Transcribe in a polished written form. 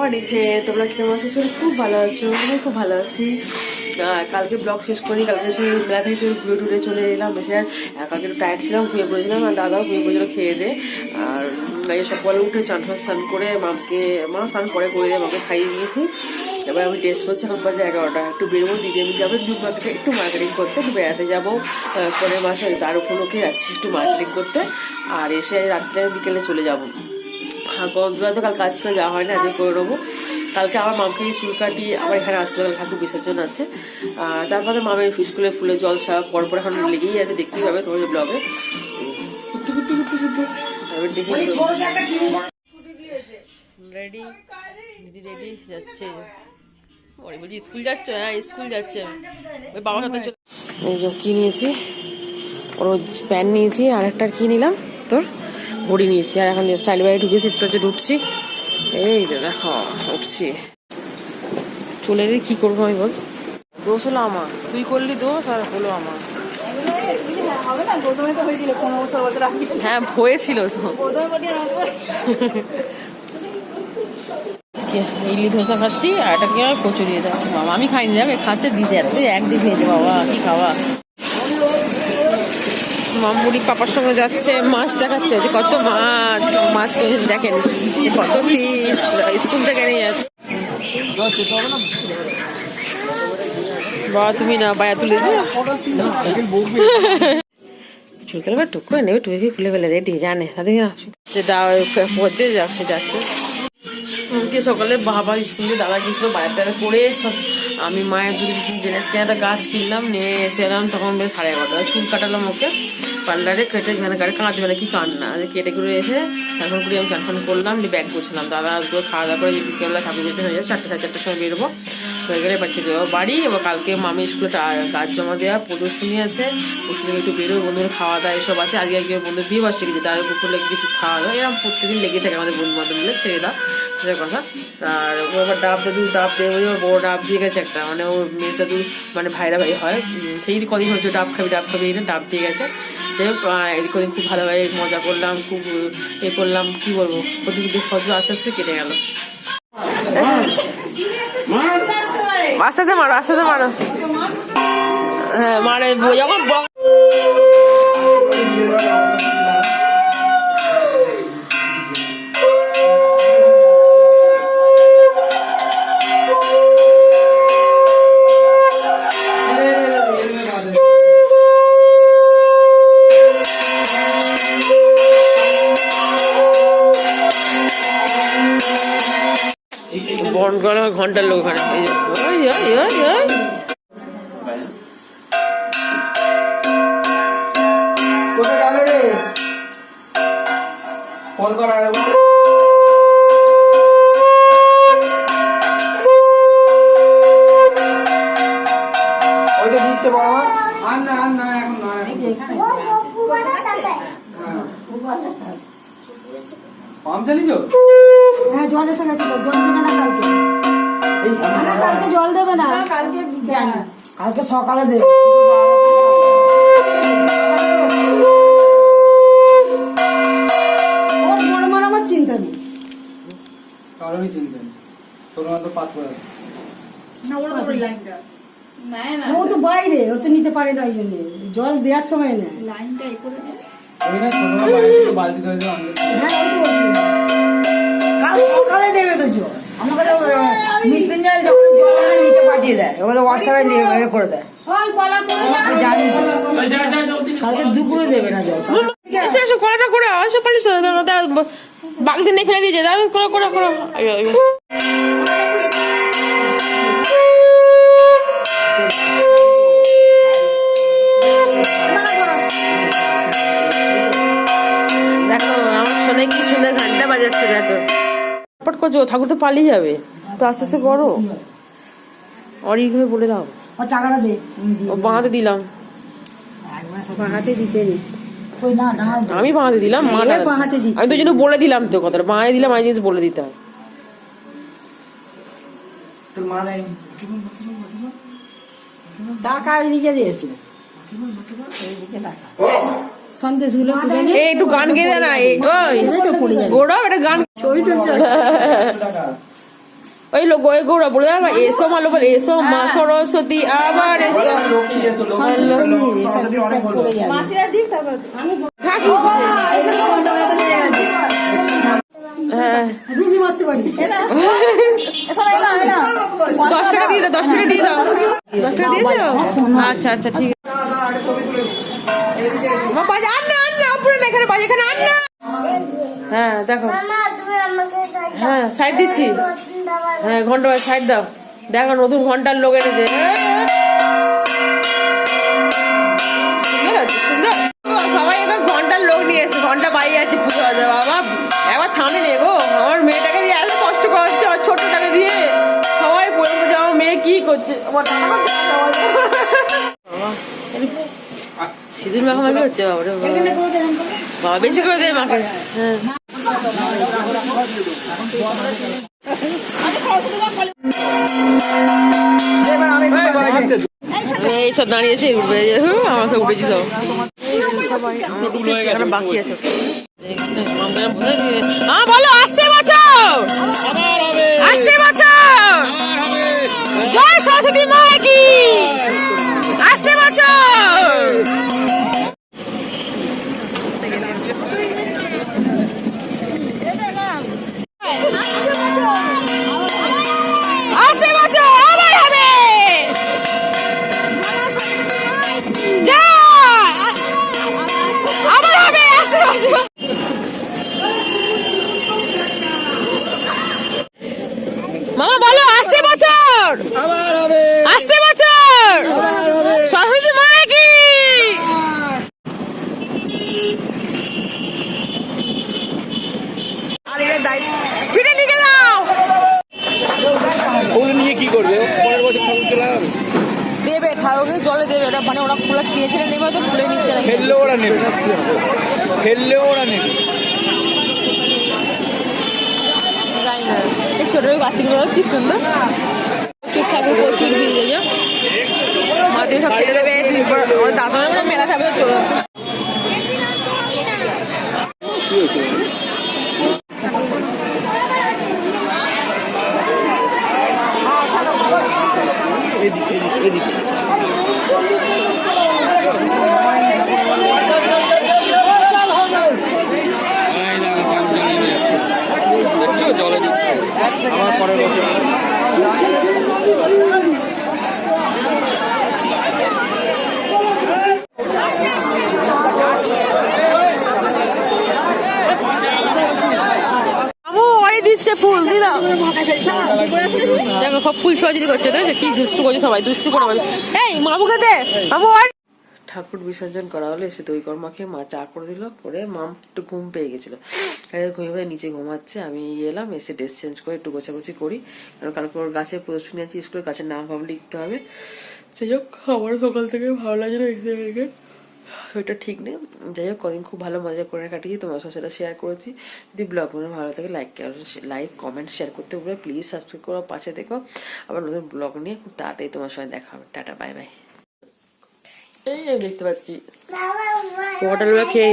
Morning friend, তোমরা কেমন আছো? খুব ভালো আছো? আমি খুব ভালো আছি। কালকে ব্লগ শেষ করি, কালকে সেই বেলা থেকে ঘুরে টুরে চলে এলাম। বেশি আর কালকে একটু টায়ার্ড ছিলাম, ঘুরে পড়েছিলাম। আর দাদাও ঘুরে পড়েছিল খেয়ে দে। আর সকালে উঠে স্নান করে মা স্নান করে দিয়ে মাকে খাইয়ে দিয়েছি। এবার আমি টেস্ট করছি, এখন বাজে 11টা। একটু বেরোবো, দিদি আমি যাবো দুধ মার্কেটে একটু মার্কেটিং করতে, একটু বেড়াতে যাবো। পরের মাসে তার উপলক্ষে যাচ্ছি একটু মার্কেটিং করতে। আর এসে রাত্রে বিকেলে চলে যাবো। হ্যাঁ, গতবার তো কাল কাজ ছিল, যাওয়া হয় না, আজকে করে নেবো। কালকে আমার মামকে চুল কাটিয়ে আবার এখানে আসতে হবে, ঠাকুর বিসর্জন আছে। তারপরে মামের স্কুলে ফুলে জল ছাড়া পরপর এখন লেগেই আছে, দেখতেই পাবে তোমাদের ব্লগে। রেডি দিদি, রেডি যাচ্ছে। বলছি স্কুল যাচ্ছ? হ্যাঁ স্কুল যাচ্ছে, ওই বাবার সাথে চলে। এই যে কি নিয়েছি, ওর প্যান্ট নিয়েছি, আর একটা কি নিলাম তোর ঘড়ি নিয়েছি। আর এখন স্টাইল বাড়ি ঢুকেছি, একটু হচ্ছে ঢুকছি। এই যে দেখো উঠছি। চলে রে, কি করবো আমি বল? দোষ হলো আমার, তুই করলি দোষ, আর হলো আমার। হ্যাঁ হয়েছিল তো। ইডলি ধোসা খাচ্ছি, আর এটা কি কচুরি দিয়ে যাচ্ছে বাবা। আমি খাইনি, যাবে খাচ্ছে দিছে, এক দিন খেয়েছে বাবা, কি খাওয়া। মামুড়ি পাপার সঙ্গে যাচ্ছে, মাছ দেখাচ্ছে যে কত মাছ দেখেন, কত পিস স্কুল থেকে নিয়ে যাচ্ছে। বাবা তুমি না বায়া তুলে চুল কালবে টুক করে নেবে, টুকি খুলে ফেলে রেডি জানে তাদের পড়তে যাচ্ছে। সকালে বাবা স্কুলে দাদা গেছিল বাইরে করে সব। আমি মায়ের দুটো জিনিস একটা গাছ কিনলাম, নিয়ে এসে এলাম তখন বেশ 11:30। চুল কাটালাম ওকে পার্লারে, কেটে যেখানে গাড়ি কানাতে পারে কি কান্না, কেটে করে এসে চারখান করে আমি চারখান করলাম, দিয়ে ব্যাগ করছিলাম। দাদা খাওয়া দাওয়া করে বিকেলবেলা ঠাকুর যেতে হয়ে যাবে, 4:30 সময় বেরোবো। হয়ে গেলে বাচ্চাকে বাড়ি। এবার কালকে মামি স্কুলে কাজ জমা দেওয়া, প্রদর্শনী আছে, প্রদর্শনী একটু বেরোয়, বন্ধুদের খাওয়া দাওয়া এসব আছে। আগে বন্ধুর বিয়ে বাসছে কিন্তু তার উপর কিছু খাওয়া দাওয়া এরকম প্রত্যেকদিন লেগে থাকে আমাদের বন্ধু বান্ধব মিলে, ছেড়ে দাও সেটার কথা। আর ও আবার ডাব দেবে, বড় ডাব দিয়ে গেছে একটা, মানে ওর মেয়ে দাদু মানে ভাইরা ভাই হয়, সেই কদিন হচ্ছে ডাব খাবি এনে ডাব দিয়ে গেছে। যাই হোক এদিক ওদিন খুব ভালোভাবে মজা করলাম, খুব করলাম, কি বলবো, প্রতিদিন সব আস্তে আস্তে কেটে গেল। আস্তে আস্তে মারো। হ্যাঁ মারে যখন বন্ধ করা ঘন্টার লোক ওখানে। জল এসে গেছে, জল দেবে না কালকে জল দেবে না, কালকে সকালে দেবে। আমার চিন্তা নেই, কারোরই চিন্তা নেই, তোর মতো পাত করে আছে। ও তো বাইরে, ও তো নিতে পারে না, ওই জন্য জল দেওয়ার সময় না লাইনটা বালতি ধরে সকালে দেবে তো জল। আমাকে তো মৃত্যুঞ্জয় যখন জল নিতে পাঠিয়ে দেয়, ওগুলো হোয়াটসঅ্যাপে করে দেয়, জানি কালকে দুপুরে দেবে না জল। কড়াটা করে আসো পালিস, বালতি নিয়ে ফেলে দিয়েছে, করো। দেখো আমার শোনে কি সুন্দর ঘন্টা বাজাচ্ছে, দেখো পট করছো, ঠাকুর তো পালিয়ে যাবে, তো আস্তে আস্তে করো। অরিক হয়ে বলে দাও, টাকাটা দে, বাঁহাতে দিলাম, বাঁহাতে দিতে নেই, আমি বাঁহাতে দিলাম, আমি তো জন্য বলে দিলাম তো কথাটা, বাঁহাতে দিলাম, আমি জিনিস বলে দিতে হয়। টাকা নিজে দিয়েছে, সন্দেশ গুলো একটু গান গেয়ে দে না, গৌরব একটা গান, ছবি তুলছে। ওই লোক ওই গৌরা বলে দাও এসো মা লোক এসো মা সরস্বতী আবার এসো লক্ষ্মী এসো সরস্বতী অনেক বলবো হ্যাঁ রুটি মারতে পারি 10 টাকা দিয়ে দাও 10 টাকা দিয়ে দাও 10 টাকা দিয়ে দাও আচ্ছা আচ্ছা ঠিক আছে মা বাজে আন না উপরে না এখানে বাজে এখানে আন না হ্যাঁ দেখো হ্যাঁ সাইড দিচ্ছি হ্যাঁ ঘন্টা সাইড দাও দেখো নতুন ঘন্টার লোক এনেছে সুন্দর আছে সুন্দর সবাই এখন ঘন্টার লোক নিয়ে এসে ঘন্টা বাইরে আছে পুজো আছে বাবা একবার থামে নে গো আমার মেয়েটাকে দিয়ে এত কষ্ট করা হচ্ছে আর ছোটটাকে দিয়ে সবাই বলবো যে আমার মেয়ে কি করছে আমার টাকা বাবা সিঁদুর মাখামাখি হচ্ছে বাবা রে বাবা বেশি করে দেয় মাকে হ্যাঁ এইসব দাঁড়িয়েছে উঠবে আমার সব উঠেছি সব সবাই বাকি আছে বলো আসছে বছর আসছে বছর জয় সরস্বতী মা কি আসছে বছর আসছে বছর আবার হবে আবার হবে আসছে বছর মামা বলো আসছে বছর আবার হবে আসছে বছর আবার হবে সরস্বতী মা কি ফিরে লিখে দাও ওগুলো নিয়ে কি করবে পরের বছর ঠাকুর চলে যাবে দেবে ঠাকুরকে জলে দেবে ওটা মানে ওরা ফুলা ছিঁড়ে ছিঁড়ে নেবে তো ফুলে নিচ্ছে নাকি ফেললেও ওরা নেবে ফেললেও ওরা নেবে জানি না এই ছোট গাছগুলো কি সুন্দর প্রচুর ঠাকুর প্রচুর ভিড় হয়ে যাও মাদের সব ফেলে দেবে দাঁতনে মেলা থাকবে তো চলো এদিকে এদিকে জলে দিচ্ছে আমার পরের বছর দিচ্ছে ফুল দিদা দেখো সব ফুল ছোঁয়া যদি করছে তাই কি দুষ্টু করছে সবাই দুষ্টু করে এই মামুকে দে মামু ঠাকুর বিসর্জন করা হলো এসে দই কর্মাকে মা চা করে দিল করে মাম একটু ঘুম পেয়ে গেছিল ঘুমিয়ে নিচে ঘুমাচ্ছে আমি এলাম এসে ড্রেস চেঞ্জ করে একটু গোছাগুছি করি কারণ কালকে ওর গাছে প্রদর্শনী আছে স্কুলে গাছের নাম ভাব লিখতে হবে যাই হোক আমারও সকাল থেকে ভালো লাগে না ওইটা ঠিক নেই যাই হোক কদিন খুব ভালো মজা করে কাটিয়েছি তোমার সাথে শেয়ার করেছি যদি ব্লগগুলো ভালো থাকে লাইক কমেন্ট শেয়ার করতে বলবে প্লিজ সাবস্ক্রাইব করো পাশে দেখো আবার নতুন ব্লগ নিয়ে খুব তাড়াতাড়ি তোমার সঙ্গে দেখা হবে টাটা বাই বাই এই দেখতে পাচ্ছি হোটেলগুলো খেয়ে